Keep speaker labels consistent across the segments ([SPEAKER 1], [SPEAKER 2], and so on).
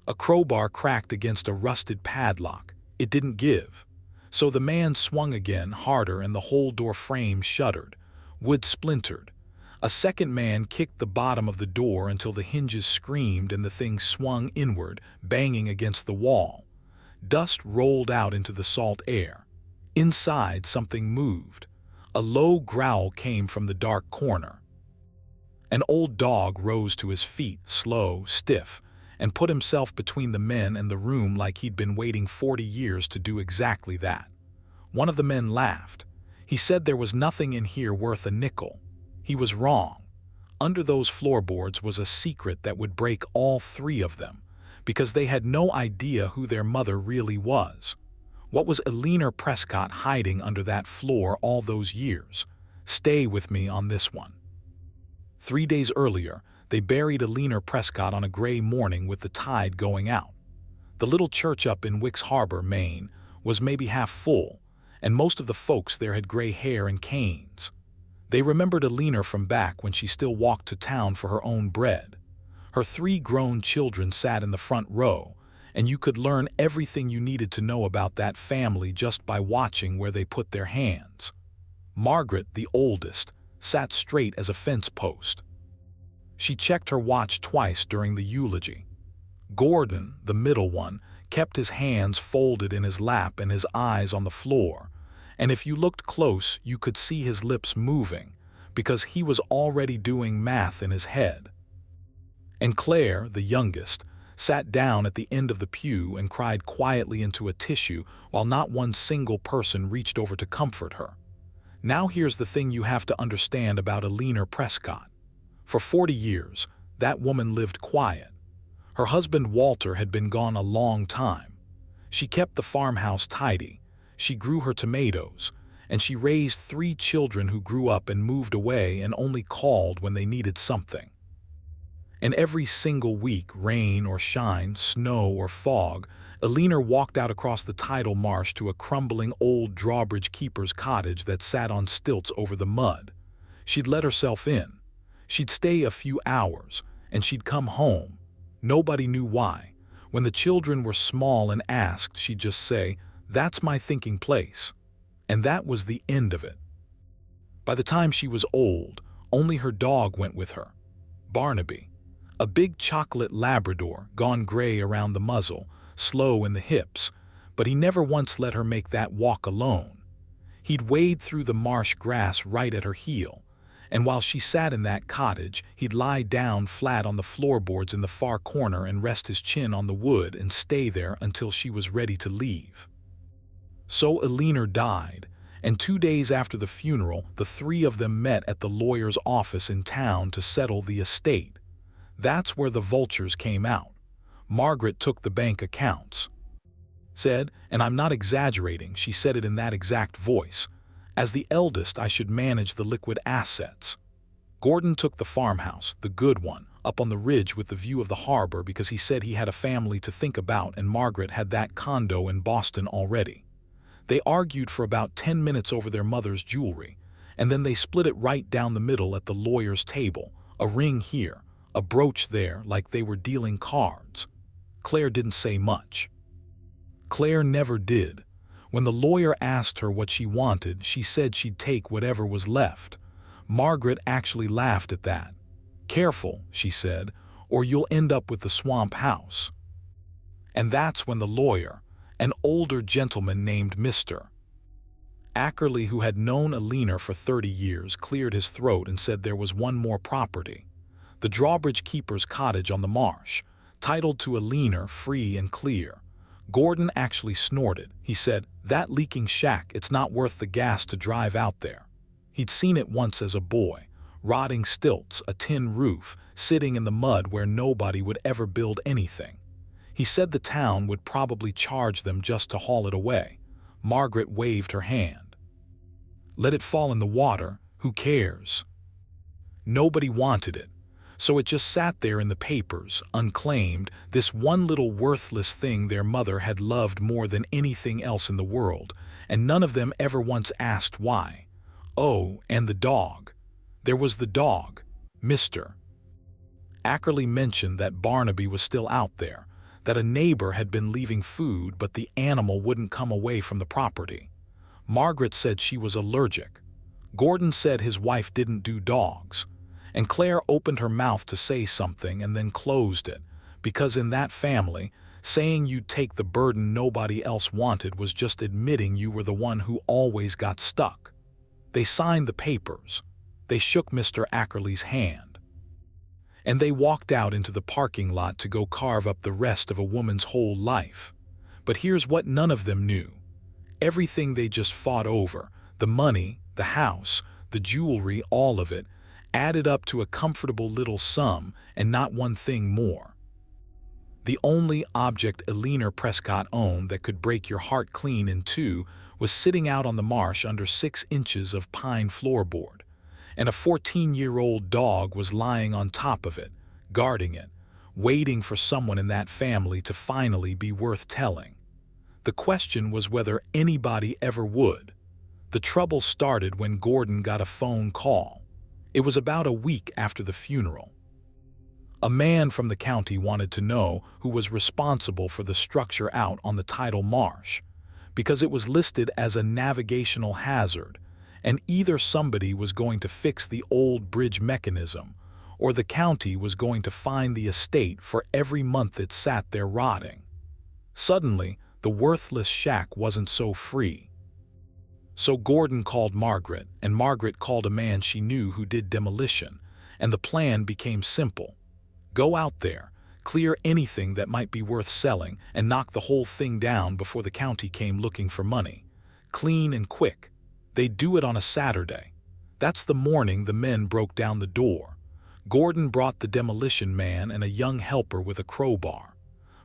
[SPEAKER 1] A crowbar cracked against a rusted padlock. It didn't give. So the man swung again, harder, and the whole door frame shuddered. Wood splintered. A second man kicked the bottom of the door until the hinges screamed and the thing swung inward, banging against the wall. Dust rolled out into the salt air. Inside, something moved. A low growl came from the dark corner. An old dog rose to his feet, slow, stiff, and put himself between the men and the room like he'd been waiting 40 years to do exactly that. One of the men laughed. He said there was nothing in here worth a nickel. He was wrong. Under those floorboards was a secret that would break all three of them, because they had no idea who their mother really was. What was Elena Prescott hiding under that floor all those years? Stay with me on this one. 3 days earlier, they buried Elena Prescott on a gray morning with the tide going out. The little church up in Wicks Harbor, Maine, was maybe half full, and most of the folks there had gray hair and canes. They remembered Elena from back when she still walked to town for her own bread. Her 3 grown children sat in the front row, and you could learn everything you needed to know about that family just by watching where they put their hands. Margaret, the oldest, sat straight as a fence post. She checked her watch twice during the eulogy. Gordon, the middle one, kept his hands folded in his lap and his eyes on the floor, and if you looked close, you could see his lips moving, because he was already doing math in his head. And Claire, the youngest, sat down at the end of the pew and cried quietly into a tissue while not one single person reached over to comfort her. Now here's the thing you have to understand about Elena Prescott. For 40 years, that woman lived quiet. Her husband Walter had been gone a long time. She kept the farmhouse tidy. She grew her tomatoes, and she raised 3 children who grew up and moved away and only called when they needed something. And every single week, rain or shine, snow or fog, Elena walked out across the tidal marsh to a crumbling old Drawbridge keeper's cottage that sat on stilts over the mud. She'd let herself in. She'd stay a few hours, and she'd come home. Nobody knew why. When the children were small and asked, she'd just say, "That's my thinking place." And that was the end of it. By the time she was old, only her dog went with her, Barnaby. A big chocolate Labrador, gone gray around the muzzle, slow in the hips, but he never once let her make that walk alone. He'd wade through the marsh grass right at her heel, and while she sat in that cottage, he'd lie down flat on the floorboards in the far corner and rest his chin on the wood and stay there until she was ready to leave. So Elena died, and 2 days after the funeral, the 3 of them met at the lawyer's office in town to settle the estate. That's where the vultures came out. Margaret took the bank accounts. Said, and I'm not exaggerating, she said it in that exact voice, "As the eldest, I should manage the liquid assets." Gordon took the farmhouse, the good one, up on the ridge with the view of the harbor because he said he had a family to think about and Margaret had that condo in Boston already. They argued for about 10 minutes over their mother's jewelry, and then they split it right down the middle at the lawyer's table, a ring here, a brooch there, like they were dealing cards. Claire didn't say much. Claire never did. When the lawyer asked her what she wanted, she said she'd take whatever was left. Margaret actually laughed at that. "Careful," she said, "or you'll end up with the swamp house." And that's when the lawyer, an older gentleman named Mr. Ackerley, who had known Elena for 30 years, cleared his throat and said there was one more property. The Drawbridge keeper's cottage on the marsh, titled to Elena, free and clear. Gordon actually snorted. He said, "That leaking shack, it's not worth the gas to drive out there." He'd seen it once as a boy, rotting stilts, a tin roof, sitting in the mud where nobody would ever build anything. He said the town would probably charge them just to haul it away. Margaret waved her hand. "Let it fall in the water, who cares?" Nobody wanted it. So it just sat there in the papers, unclaimed, this one little worthless thing their mother had loved more than anything else in the world, and none of them ever once asked why. Oh, and the dog. There was the dog, Mr. Ackerley mentioned that Barnaby was still out there. that a neighbor had been leaving food but the animal wouldn't come away from the property. Margaret said she was allergic. Gordon said his wife didn't do dogs. And Claire opened her mouth to say something and then closed it, because in that family, saying you'd take the burden nobody else wanted was just admitting you were the one who always got stuck. They signed the papers. They shook Mr. Ackerley's hand. And they walked out into the parking lot to go carve up the rest of a woman's whole life. But here's what none of them knew. Everything they just fought over, the money, the house, the jewelry, all of it, added up to a comfortable little sum and not one thing more. The only object Eleanor Prescott owned that could break your heart clean in two was sitting out on the marsh under 6 inches of pine floorboard, and a 14-year-old dog was lying on top of it, guarding it, waiting for someone in that family to finally be worth telling. The question was whether anybody ever would. The trouble started when Gordon got a phone call. It was about a week after the funeral. A man from the county wanted to know who was responsible for the structure out on the tidal marsh, because it was listed as a navigational hazard, and either somebody was going to fix the old bridge mechanism, or the county was going to fine the estate for every month it sat there rotting. Suddenly, the worthless shack wasn't so free. So Gordon called Margaret, and Margaret called a man she knew who did demolition, and the plan became simple. Go out there, clear anything that might be worth selling, and knock the whole thing down before the county came looking for money. Clean and quick. They'd do it on a Saturday. That's the morning the men broke down the door. Gordon brought the demolition man and a young helper with a crowbar.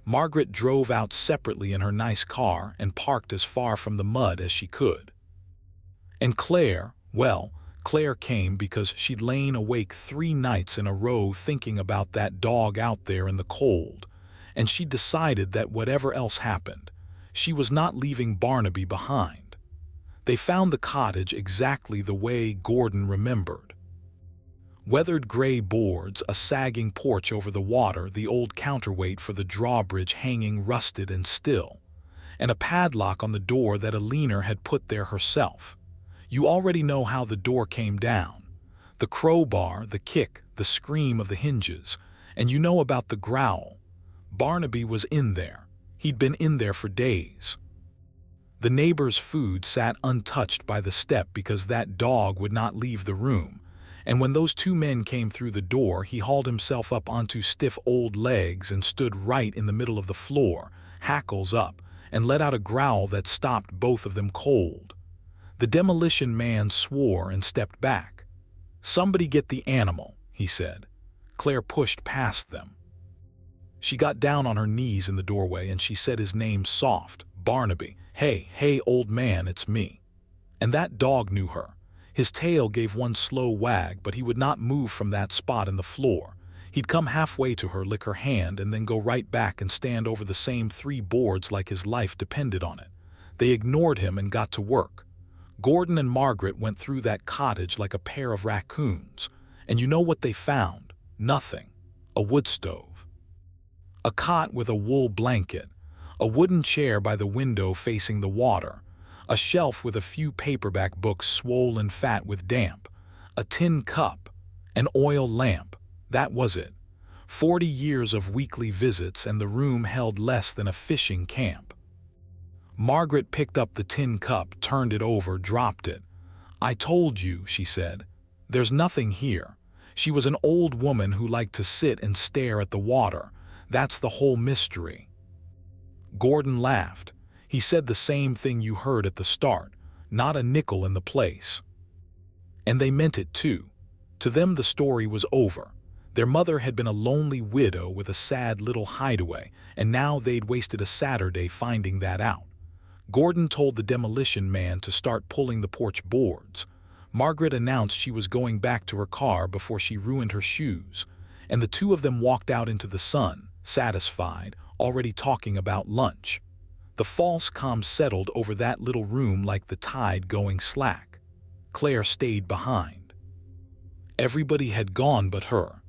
[SPEAKER 1] Margaret drove out separately in her nice car and parked as far from the mud as she could. And Claire, well, Claire came because she'd lain awake 3 nights in a row thinking about that dog out there in the cold, and she decided that whatever else happened, she was not leaving Barnaby behind. They found the cottage exactly the way Gordon remembered. Weathered gray boards, a sagging porch over the water, the old counterweight for the drawbridge hanging rusted and still, and a padlock on the door that Eleanor had put there herself. You already know how the door came down. The crowbar, the kick, the scream of the hinges, and you know about the growl. Barnaby was in there. He'd been in there for days. The neighbor's food sat untouched by the step because that dog would not leave the room, and when those 2 men came through the door, he hauled himself up onto stiff old legs and stood right in the middle of the floor, hackles up, and let out a growl that stopped both of them cold. The demolition man swore and stepped back. "Somebody get the animal," he said. Claire pushed past them. She got down on her knees in the doorway and she said his name soft, "Barnaby. Hey, old man, it's me." And that dog knew her. His tail gave one slow wag, but he would not move from that spot in the floor. He'd come halfway to her, lick her hand, and then go right back and stand over the same 3 boards like his life depended on it. They ignored him and got to work. Gordon and Margaret went through that cottage like a pair of raccoons, and you know what they found? Nothing. A wood stove. A cot with a wool blanket, a wooden chair by the window facing the water, a shelf with a few paperback books swollen fat with damp, a tin cup, an oil lamp. That was it. 40 years of weekly visits, and the room held less than a fishing camp. Margaret picked up the tin cup, turned it over, dropped it. "I told you," she said. "There's nothing here." She was an old woman who liked to sit and stare at the water. That's the whole mystery. Gordon laughed. He said the same thing you heard at the start. Not a nickel in the place. And they meant it too. To them the story was over. Their mother had been a lonely widow with a sad little hideaway, and now they'd wasted a Saturday finding that out. Gordon told the demolition man to start pulling the porch boards. Margaret announced she was going back to her car before she ruined her shoes, and the 2 of them walked out into the sun, satisfied, already talking about lunch. The false calm settled over that little room like the tide going slack. Claire stayed behind. Everybody had gone but her.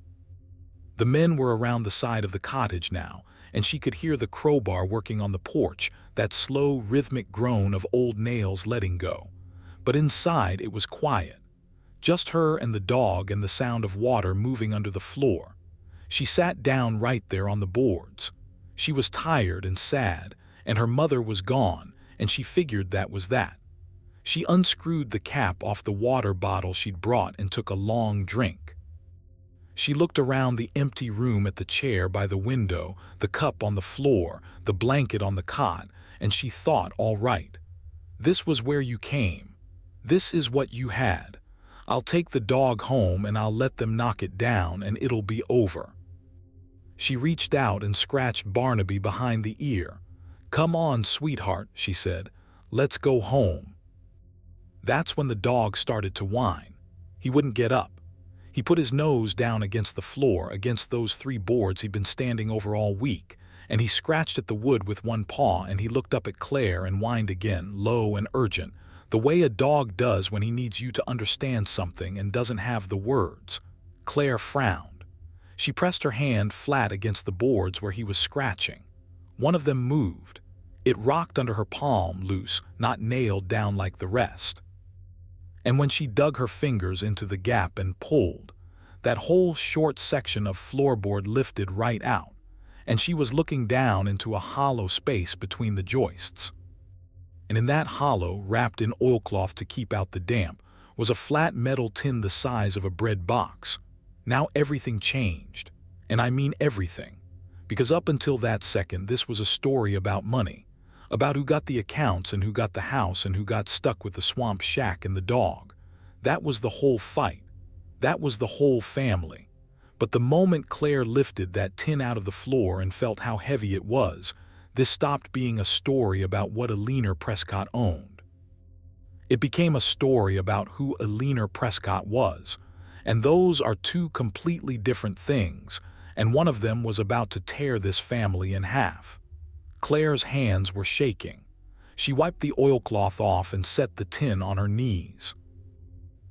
[SPEAKER 1] The men were around the side of the cottage now, and she could hear the crowbar working on the porch, that slow, rhythmic groan of old nails letting go. But inside it was quiet. Just her and the dog and the sound of water moving under the floor. She sat down right there on the boards. She was tired and sad, and her mother was gone, and she figured that was that. She unscrewed the cap off the water bottle she'd brought and took a long drink. She looked around the empty room at the chair by the window, the cup on the floor, the blanket on the cot, and she thought, all right. This was where you came. This is what you had. I'll take the dog home and I'll let them knock it down and it'll be over. She reached out and scratched Barnaby behind the ear. Come on, sweetheart, she said. Let's go home. That's when the dog started to whine. He wouldn't get up. He put his nose down against the floor, against those 3 boards he'd been standing over all week, and he scratched at the wood with one paw, and he looked up at Claire and whined again, low and urgent, the way a dog does when he needs you to understand something and doesn't have the words. Claire frowned. She pressed her hand flat against the boards where he was scratching. One of them moved. It rocked under her palm, loose, not nailed down like the rest. And when she dug her fingers into the gap and pulled, that whole short section of floorboard lifted right out, and she was looking down into a hollow space between the joists. And in that hollow, wrapped in oilcloth to keep out the damp, was a flat metal tin the size of a bread box. Now everything changed, and I mean everything, because up until that second this was a story about money, about who got the accounts and who got the house and who got stuck with the swamp shack and the dog. That was the whole fight. That was the whole family. But the moment Claire lifted that tin out of the floor and felt how heavy it was, this stopped being a story about what Alina Prescott owned. It became a story about who Alina Prescott was, and those are 2 completely different things, and one of them was about to tear this family in half. Claire's hands were shaking. She wiped the oilcloth off and set the tin on her knees.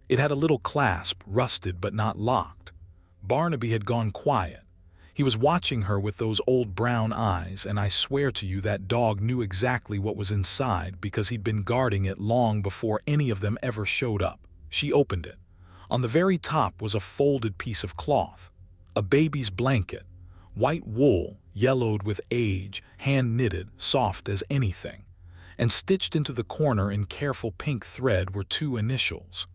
[SPEAKER 1] It had a little clasp, rusted but not locked. Barnaby had gone quiet. He was watching her with those old brown eyes, and I swear to you that dog knew exactly what was inside because he'd been guarding it long before any of them ever showed up. She opened it. On the very top was a folded piece of cloth, a baby's blanket, white wool, yellowed with age, hand-knitted, soft as anything, and stitched into the corner in careful pink thread were 2 initials.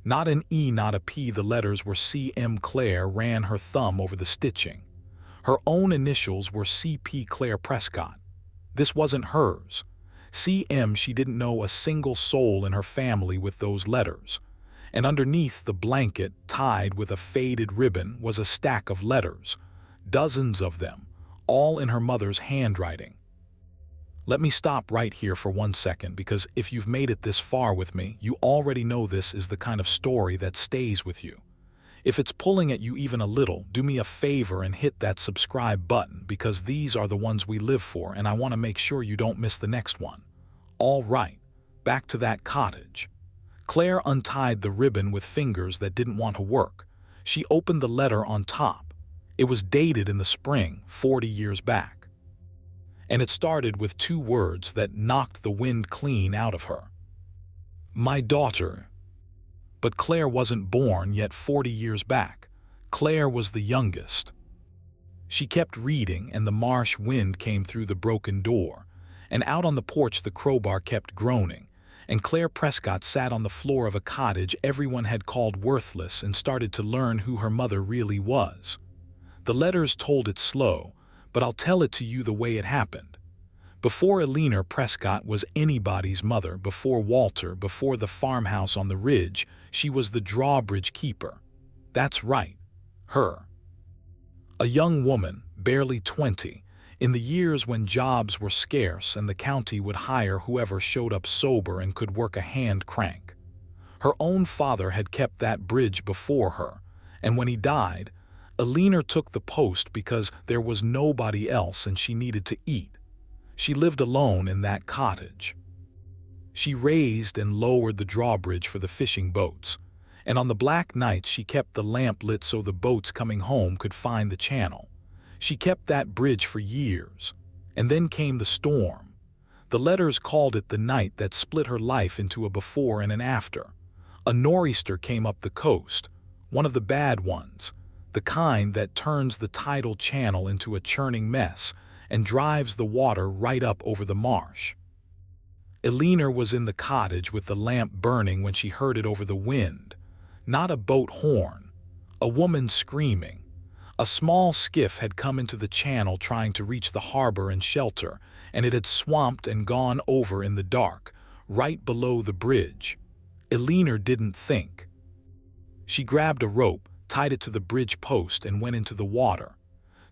[SPEAKER 1] Not an E, not a P, the letters were C.M. Claire ran her thumb over the stitching. Her own initials were C.P. Claire Prescott. This wasn't hers. C.M. She didn't know a single soul in her family with those letters. And underneath the blanket, tied with a faded ribbon, was a stack of letters. Dozens of them, all in her mother's handwriting. Let me stop right here for 1 second, because if you've made it this far with me, you already know this is the kind of story that stays with you. If it's pulling at you even a little, do me a favor and hit that subscribe button, because these are the ones we live for, and I want to make sure you don't miss the next one. All right, back to that cottage. Claire untied the ribbon with fingers that didn't want to work. She opened the letter on top. It was dated in the spring, 40 years back. And it started with 2 words that knocked the wind clean out of her. My daughter. But Claire wasn't born yet 40 years back. Claire was the youngest. She kept reading, and the marsh wind came through the broken door, and out on the porch the crowbar kept groaning, and Claire Prescott sat on the floor of a cottage everyone had called worthless and started to learn who her mother really was. The letters told it slow, but I'll tell it to you the way it happened. Before Alina Prescott was anybody's mother, before Walter, before the farmhouse on the ridge, she was the Drawbridge keeper. That's right, her. A young woman, barely 20, in the years when jobs were scarce and the county would hire whoever showed up sober and could work a hand crank. Her own father had kept that bridge before her, and when he died, Alina took the post because there was nobody else and she needed to eat. She lived alone in that cottage. She raised and lowered the drawbridge for the fishing boats, and on the black nights she kept the lamp lit so the boats coming home could find the channel. She kept that bridge for years. And then came the storm. The letters called it the night that split her life into a before and an after. A nor'easter came up the coast, one of the bad ones, the kind that turns the tidal channel into a churning mess and drives the water right up over the marsh. Eleanor was in the cottage with the lamp burning when she heard it over the wind. Not a boat horn, a woman screaming. A small skiff had come into the channel trying to reach the harbor and shelter, and it had swamped and gone over in the dark, right below the bridge. Eleanor didn't think. She grabbed a rope, tied it to the bridge post, and went into the water.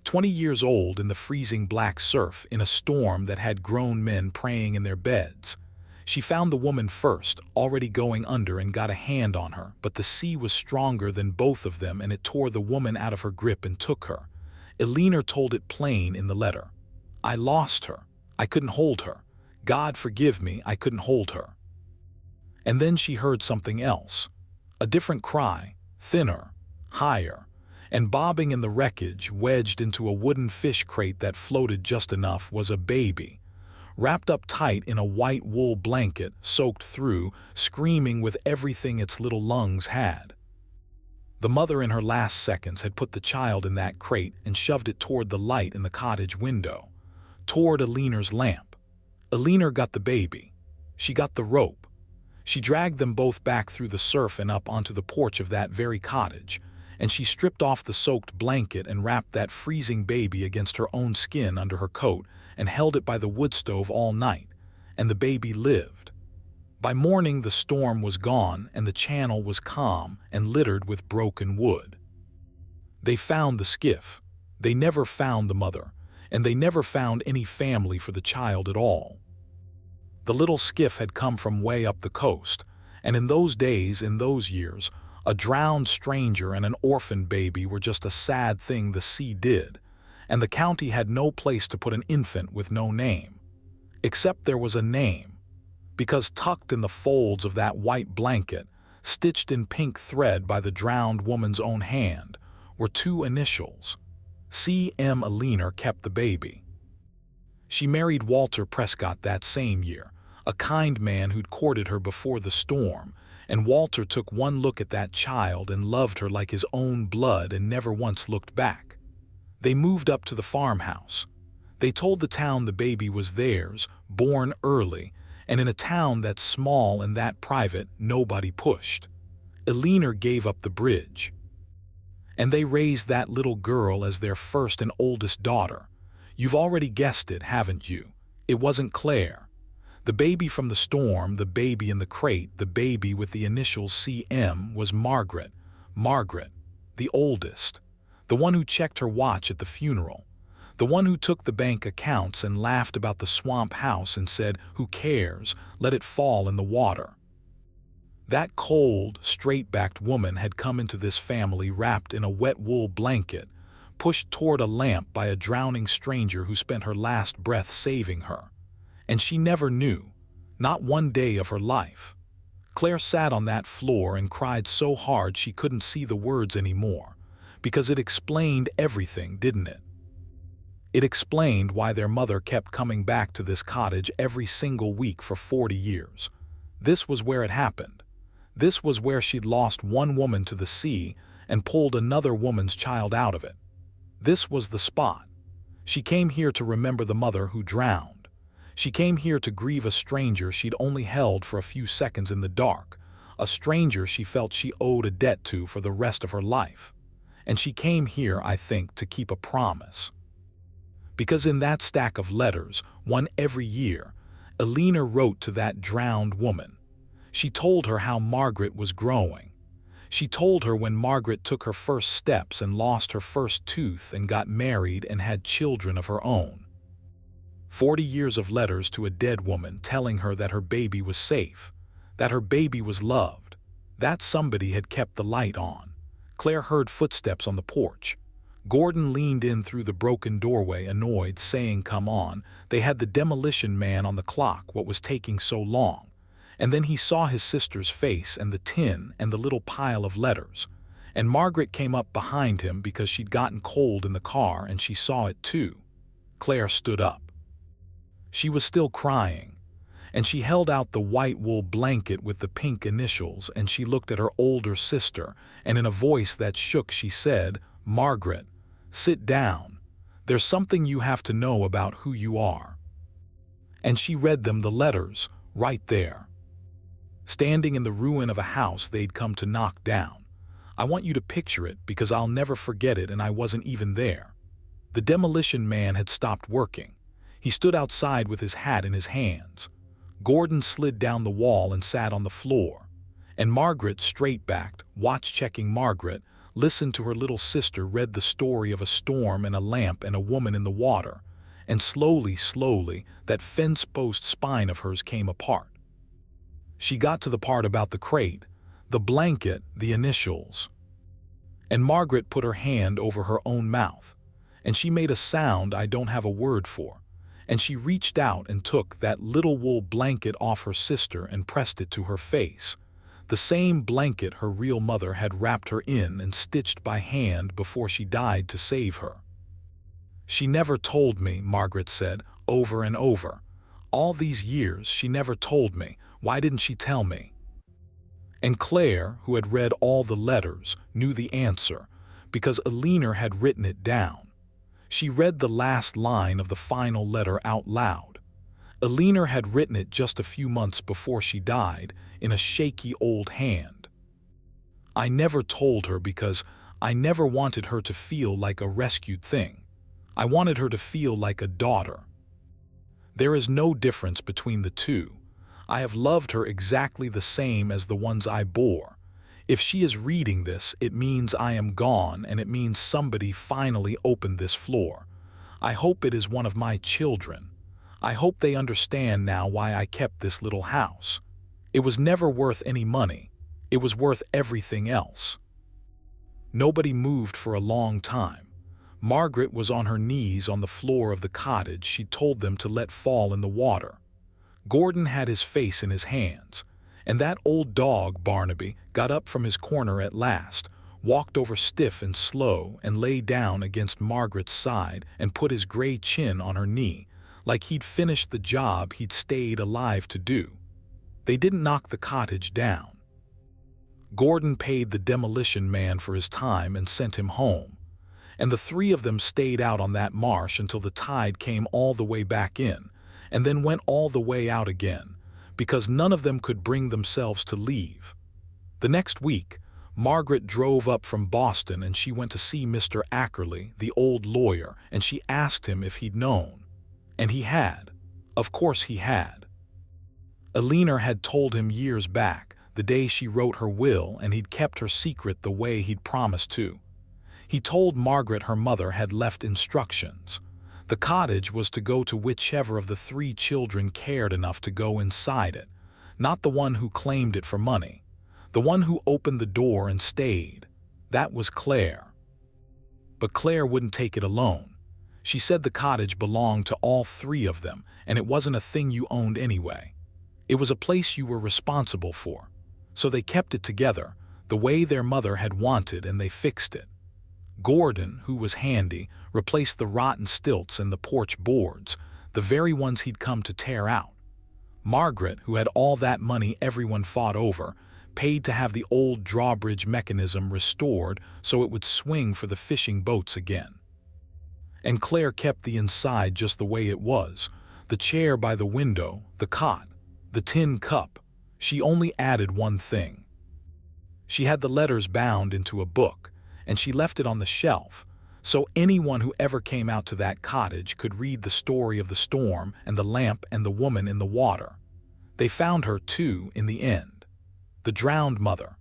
[SPEAKER 1] 20 years old in the freezing black surf in a storm that had grown men praying in their beds. She found the woman first, already going under, and got a hand on her, but the sea was stronger than both of them and it tore the woman out of her grip and took her. Eleanor told it plain in the letter. I lost her. I couldn't hold her. God forgive me, I couldn't hold her. And then she heard something else. A different cry, thinner, higher, and bobbing in the wreckage, wedged into a wooden fish crate that floated just enough, was a baby, wrapped up tight in a white wool blanket, soaked through, screaming with everything its little lungs had. The mother in her last seconds had put the child in that crate and shoved it toward the light in the cottage window, toward Eleanor's lamp. Eleanor got the baby. She got the rope. She dragged them both back through the surf and up onto the porch of that very cottage, and she stripped off the soaked blanket and wrapped that freezing baby against her own skin under her coat and held it by the wood stove all night, and the baby lived. By morning the storm was gone and the channel was calm and littered with broken wood. They found the skiff. They never found the mother, and they never found any family for the child at all. The little skiff had come from way up the coast, and in those days, in those years, a drowned stranger and an orphan baby were just a sad thing the sea did, and the county had no place to put an infant with no name. Except there was a name, because tucked in the folds of that white blanket, stitched in pink thread by the drowned woman's own hand, were two initials. C.M. Eleanor kept the baby. She married Walter Prescott that same year, a kind man who'd courted her before the storm, and Walter took one look at that child and loved her like his own blood and never once looked back. They moved up to the farmhouse. They told the town the baby was theirs, born early, and in a town that small and that private, nobody pushed. Eleanor gave up the bridge. And they raised that little girl as their first and oldest daughter. You've already guessed it, haven't you? It wasn't Claire. The baby from the storm, the baby in the crate, the baby with the initials C.M. was Margaret. Margaret, the oldest. The one who checked her watch at the funeral. The one who took the bank accounts and laughed about the swamp house and said, "Who cares? Let it fall in the water." That cold, straight-backed woman had come into this family wrapped in a wet wool blanket, pushed toward a lamp by a drowning stranger who spent her last breath saving her. And she never knew, not one day of her life. Claire sat on that floor and cried so hard she couldn't see the words anymore, because it explained everything, didn't it? It explained why their mother kept coming back to this cottage every single week for 40 years. This was where it happened. This was where she'd lost one woman to the sea and pulled another woman's child out of it. This was the spot. She came here to remember the mother who drowned. She came here to grieve a stranger she'd only held for a few seconds in the dark, a stranger she felt she owed a debt to for the rest of her life. And she came here, I think, to keep a promise. Because in that stack of letters, one every year, Eleanor wrote to that drowned woman. She told her how Margaret was growing. She told her when Margaret took her first steps and lost her first tooth and got married and had children of her own. 40 years of letters to a dead woman telling her that her baby was safe, that her baby was loved, that somebody had kept the light on. Claire heard footsteps on the porch. Gordon leaned in through the broken doorway, annoyed, saying, "Come on, they had the demolition man on the clock, what was taking so long?" And then he saw his sister's face and the tin and the little pile of letters. and Margaret came up behind him because she'd gotten cold in the car and she saw it too. Claire stood up. She was still crying, and she held out the white wool blanket with the pink initials, and she looked at her older sister, and in a voice that shook she said, "Margaret, sit down. There's something you have to know about who you are." And she read them the letters, right there, standing in the ruin of a house they'd come to knock down. I want you to picture it because I'll never forget it, and I wasn't even there. The demolition man had stopped working. He stood outside with his hat in his hands. Gordon slid down the wall and sat on the floor. And Margaret, straight-backed, watch-checking Margaret, listened to her little sister read the story of a storm and a lamp and a woman in the water. And slowly, slowly, that fence-post spine of hers came apart. She got to the part about the crate, the blanket, the initials. And Margaret put her hand over her own mouth, and she made a sound I don't have a word for. And she reached out and took that little wool blanket off her sister and pressed it to her face. The same blanket her real mother had wrapped her in and stitched by hand before she died to save her. "She never told me," Margaret said, over and over. "All these years she never told me. Why didn't she tell me?" And Claire, who had read all the letters, knew the answer, because Eleanor had written it down. She read the last line of the final letter out loud. Eleanor had written it just a few months before she died, in a shaky old hand. "I never told her because I never wanted her to feel like a rescued thing. I wanted her to feel like a daughter. There is no difference between the two. I have loved her exactly the same as the ones I bore. If she is reading this, it means I am gone, and it means somebody finally opened this floor. I hope it is one of my children. I hope they understand now why I kept this little house. It was never worth any money. It was worth everything else." Nobody moved for a long time. Margaret was on her knees on the floor of the cottage she told them to let fall in the water. Gordon had his face in his hands. And that old dog, Barnaby, got up from his corner at last, walked over stiff and slow, and lay down against Margaret's side and put his gray chin on her knee, like he'd finished the job he'd stayed alive to do. They didn't knock the cottage down. Gordon paid the demolition man for his time and sent him home. And the three of them stayed out on that marsh until the tide came all the way back in, and then went all the way out again, because none of them could bring themselves to leave. The next week, Margaret drove up from Boston and she went to see Mr. Ackerley, the old lawyer, and she asked him if he'd known. And he had. Of course he had. Eleanor had told him years back, the day she wrote her will, and he'd kept her secret the way he'd promised to. He told Margaret her mother had left instructions. The cottage was to go to whichever of the three children cared enough to go inside it, not the one who claimed it for money. The one who opened the door and stayed. That was Claire. But Claire wouldn't take it alone. She said the cottage belonged to all three of them, and it wasn't a thing you owned anyway. It was a place you were responsible for. So they kept it together, the way their mother had wanted, and they fixed it. Gordon, who was handy, replaced the rotten stilts and the porch boards, the very ones he'd come to tear out. Margaret, who had all that money everyone fought over, paid to have the old drawbridge mechanism restored so it would swing for the fishing boats again. And Claire kept the inside just the way it was, the chair by the window, the cot, the tin cup. She only added one thing. She had the letters bound into a book, and she left it on the shelf, so anyone who ever came out to that cottage could read the story of the storm and the lamp and the woman in the water. They found her, too, in the end. The drowned mother.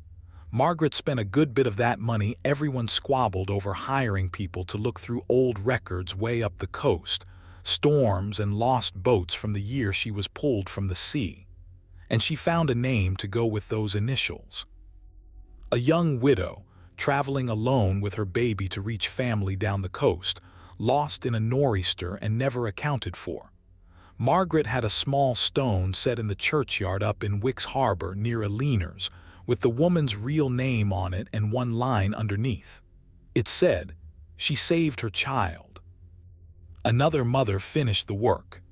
[SPEAKER 1] Margaret spent a good bit of that money. Everyone squabbled over hiring people to look through old records way up the coast, storms and lost boats from the year she was pulled from the sea. And she found a name to go with those initials. A young widow, traveling alone with her baby to reach family down the coast, lost in a nor'easter and never accounted for. Margaret had a small stone set in the churchyard up in Wicks Harbor near Eleanor's, with the woman's real name on it and one line underneath. It said, "She saved her child." Another mother finished the work.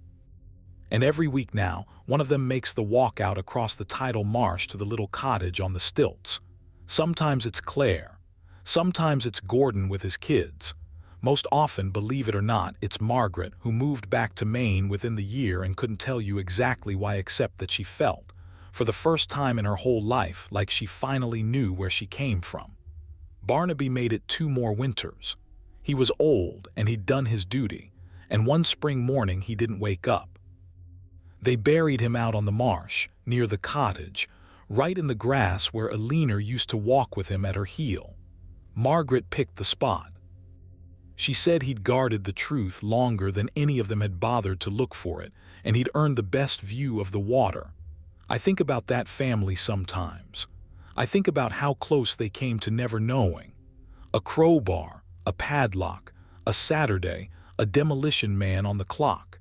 [SPEAKER 1] And every week now, one of them makes the walk out across the tidal marsh to the little cottage on the stilts. Sometimes it's Claire. Sometimes it's Gordon with his kids. Most often, believe it or not, it's Margaret, who moved back to Maine within the year and couldn't tell you exactly why, except that she felt, for the first time in her whole life, like she finally knew where she came from. Barnaby made it 2 more winters. He was old and he'd done his duty, and one spring morning he didn't wake up. They buried him out on the marsh, near the cottage, right in the grass where Alina used to walk with him at her heel. Margaret picked the spot. She said he'd guarded the truth longer than any of them had bothered to look for it, and he'd earned the best view of the water. I think about that family sometimes. I think about how close they came to never knowing. A crowbar, a padlock, a Saturday, a demolition man on the clock.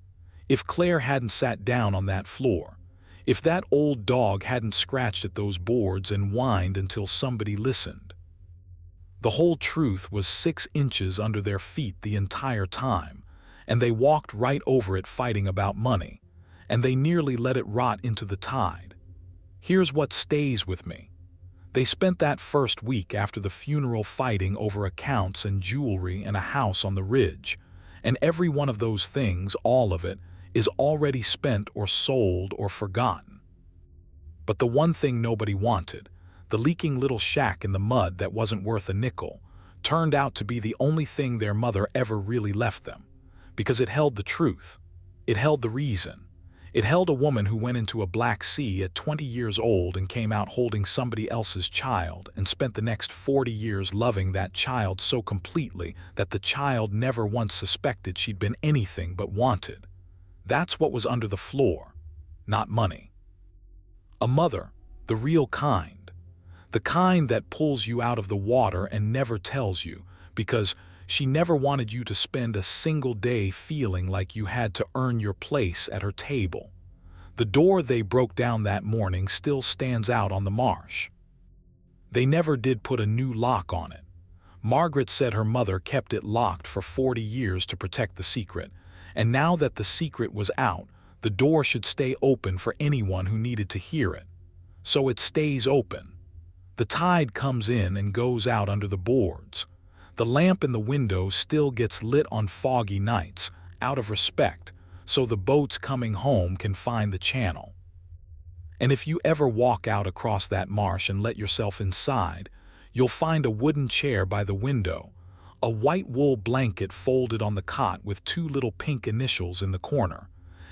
[SPEAKER 1] If Claire hadn't sat down on that floor, if that old dog hadn't scratched at those boards and whined until somebody listened. The whole truth was 6 inches under their feet the entire time, and they walked right over it fighting about money, and they nearly let it rot into the tide. Here's what stays with me. They spent that first week after the funeral fighting over accounts and jewelry and a house on the ridge, and every one of those things, all of it, is already spent or sold or forgotten. But the one thing nobody wanted, the leaking little shack in the mud that wasn't worth a nickel, turned out to be the only thing their mother ever really left them, because it held the truth. It held the reason. It held a woman who went into a black sea at 20 years old and came out holding somebody else's child and spent the next 40 years loving that child so completely that the child never once suspected she'd been anything but wanted. That's what was under the floor, not money. A mother, the real kind. The kind that pulls you out of the water and never tells you, because she never wanted you to spend a single day feeling like you had to earn your place at her table. The door they broke down that morning still stands out on the marsh. They never did put a new lock on it. Margaret said her mother kept it locked for 40 years to protect the secret, and now that the secret was out, the door should stay open for anyone who needed to hear it. So it stays open. The tide comes in and goes out under the boards. The lamp in the window still gets lit on foggy nights, out of respect, so the boats coming home can find the channel. And if you ever walk out across that marsh and let yourself inside, you'll find a wooden chair by the window, a white wool blanket folded on the cot with 2 little pink initials in the corner,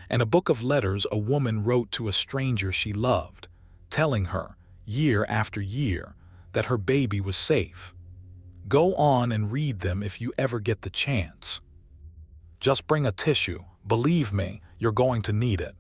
[SPEAKER 1] and a book of letters a woman wrote to a stranger she loved, telling her, year after year, that her baby was safe. Go on and read them if you ever get the chance. Just bring a tissue. Believe me, you're going to need it.